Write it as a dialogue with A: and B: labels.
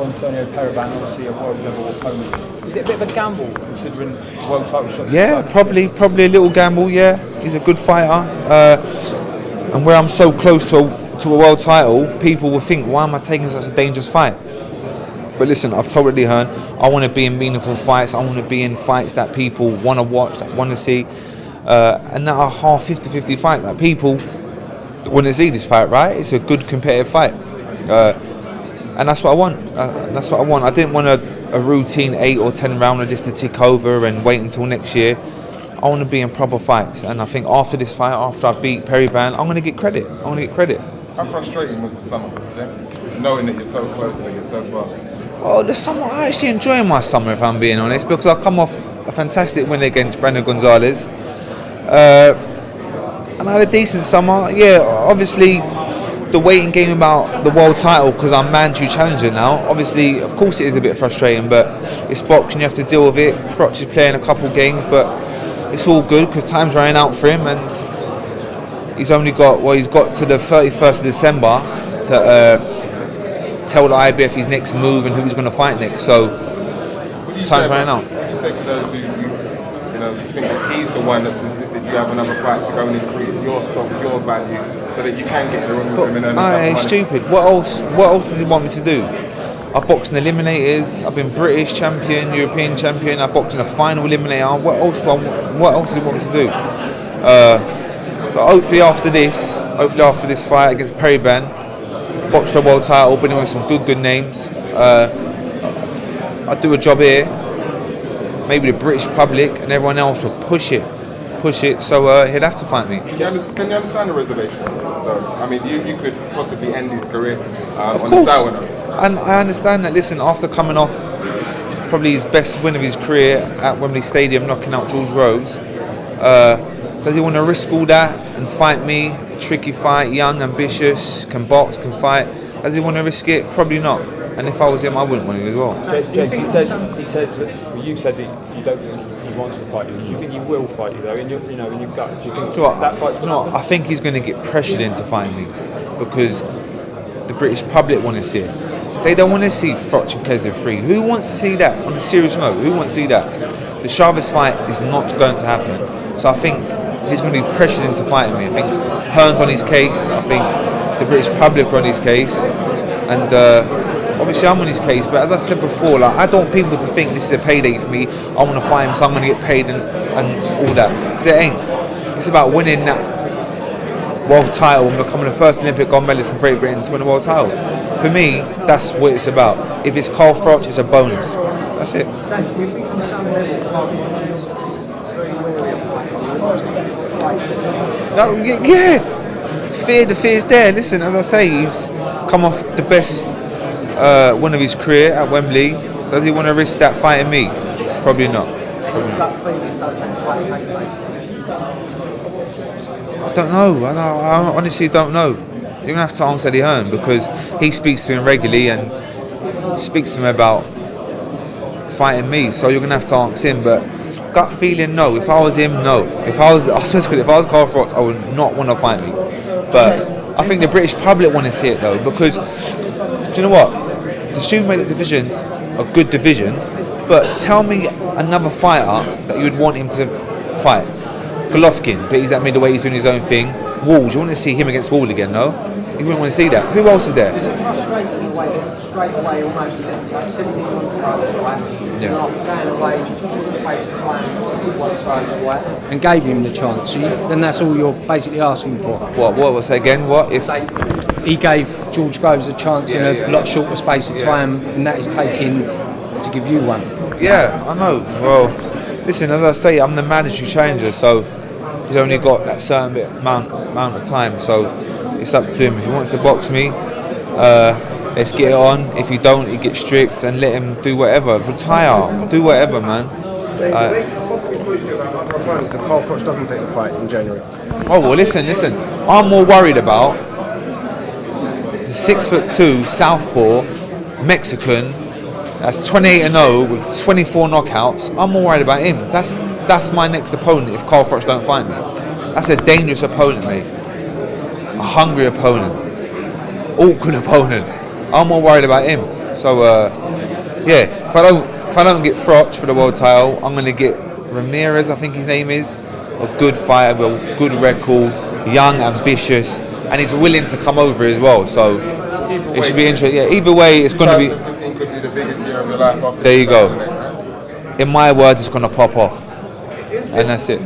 A: Marco Antonio Periban, obviously a world level opponent. Is it a bit of a gamble considering world title shots?
B: Yeah, probably a little gamble. Yeah, he's a good fighter, and where I'm so close to a world title, people will think, why am I taking such a dangerous fight? But listen, I've told Eddie Hearn, I want to be in meaningful fights. I want to be in fights that people want to watch, that want to see, and not a half 50-50 fight. That people want to see this fight, right? It's a good competitive fight, and that's what I want. I didn't want a routine 8 or 10 rounder just to tick over and wait until next year. I want to be in proper fights, and I think after this fight, after I beat Periban, I'm going to get credit.
C: How frustrating was the summer, James? Knowing that you're so close, that you're so far.
B: Well, the summer, I actually enjoy my summer, if I'm being honest, because I come off a fantastic win against Brandon Gonzalez. And I had a decent summer. Yeah, obviously, the waiting game about the world title, because I'm mandatory challenger now, obviously, of course it is a bit frustrating, but it's boxing, you have to deal with it. Froch is playing a couple games, but it's all good, because time's running out for him, and he's got to the 31st of December to tell the IBF his next move and who he's going to fight next. So time's running out.
C: What do you say to those who think that he's the one that's insisted you have another fight to go and increase your stock, your value, so that you can get the ring with him and earn money?
B: It's stupid. What else does he want me to do? I boxed in eliminators. I've been British champion, European champion. I boxed in a final eliminator. What else does he want me to do? So hopefully after this fight against Periban, box for a world title, been with some good names. I do a job here. Maybe the British public and everyone else will push it. So he'll have to fight me.
C: Can you understand the reservations, though? I mean, you could possibly end his career
B: of
C: on
B: course.
C: the sour note.
B: And I understand that. Listen, after coming off probably his best win of his career at Wembley Stadium, knocking out George Rose, does he want to risk all that and fight me? A tricky fight, young, ambitious, can box, can fight. Does he want to risk it? Probably not. And if I was him, I wouldn't want to as well.
A: James, he says that you said that you don't think he wants to fight you. Do you think he will fight you though? In your gut, do you think that fight's going to happen?
B: I think he's going to get pressured into fighting me because the British public want to see it. They don't want to see Froch and Kaiser free. Who wants to see that? On a serious note, who wants to see that? The Chavez fight is not going to happen. So I think he's going to be pressured into fighting me. I think Hearn's on his case. I think the British public are on his case. And obviously I'm on his case. But as I said before, I don't want people to think this is a payday for me. I want to fight him, so I'm going to get paid and all that. Because it ain't. It's about winning that world title and becoming the first Olympic gold medalist from Great Britain to win a world title. For me, that's what it's about. If it's Carl Froch, it's a bonus. That's it.
D: James, do you think on some level Carl Froch is very wary of fighting?
B: No, yeah. The fear's there. Listen, as I say, he's come off the best win of his career at Wembley. Does he want to risk that fighting me? Probably not.
D: Gut feeling, does that fight take place?
B: I don't know. I honestly don't know. You're going to have to ask Eddie Hearn because he speaks to him regularly and speaks to him about fighting me. So you're going to have to ask him. But gut feeling, no. If I was him, no. If I was Carl Froch, I would not want to fight me. But I think the British public want to see it though because do you know what? The super-weight division's a good division. But tell me another fighter that you would want him to fight. Golovkin, but he's at middleweight, he's doing his own thing. Wall, you want to see him against Wall again, no? You wouldn't want to see that. Who else is there?
D: Does it frustrate you in a way that straight away almost said he didn't want to throw this fight, and after going away in just a short space of time, he didn't want to throw this fight, and gave him the chance, so then that's all you're basically asking for.
B: What was that again? What if
D: he gave George Groves a chance in a lot shorter space of time, and that is taking to give you one?
B: Yeah, I know. Well, listen, as I say, I'm the mandatory challenger, so he's only got that certain amount of time, so it's up to him. If he wants to box me, let's get it on. If he don't, he gets stripped and let him do whatever. Retire, do whatever, man.
E: If Carl Froch doesn't take the fight in January.
B: Oh well, listen. I'm more worried about the 6'2" southpaw Mexican that's 28-0 with 24 knockouts. I'm more worried about him. That's my next opponent if Carl Froch don't fight me. That's a dangerous opponent, mate. A hungry opponent. Awkward opponent. I'm more worried about him. So yeah, if I don't get Froch for the world title, I'm gonna get Ramirez, I think his name is, a good fighter with a good record, young, ambitious, and he's willing to come over as well. So it should be interesting. Yeah, either way, it's gonna be.
C: 2015 could be the biggest year of your life.
B: There you go. In my words, it's gonna pop off, and that's it.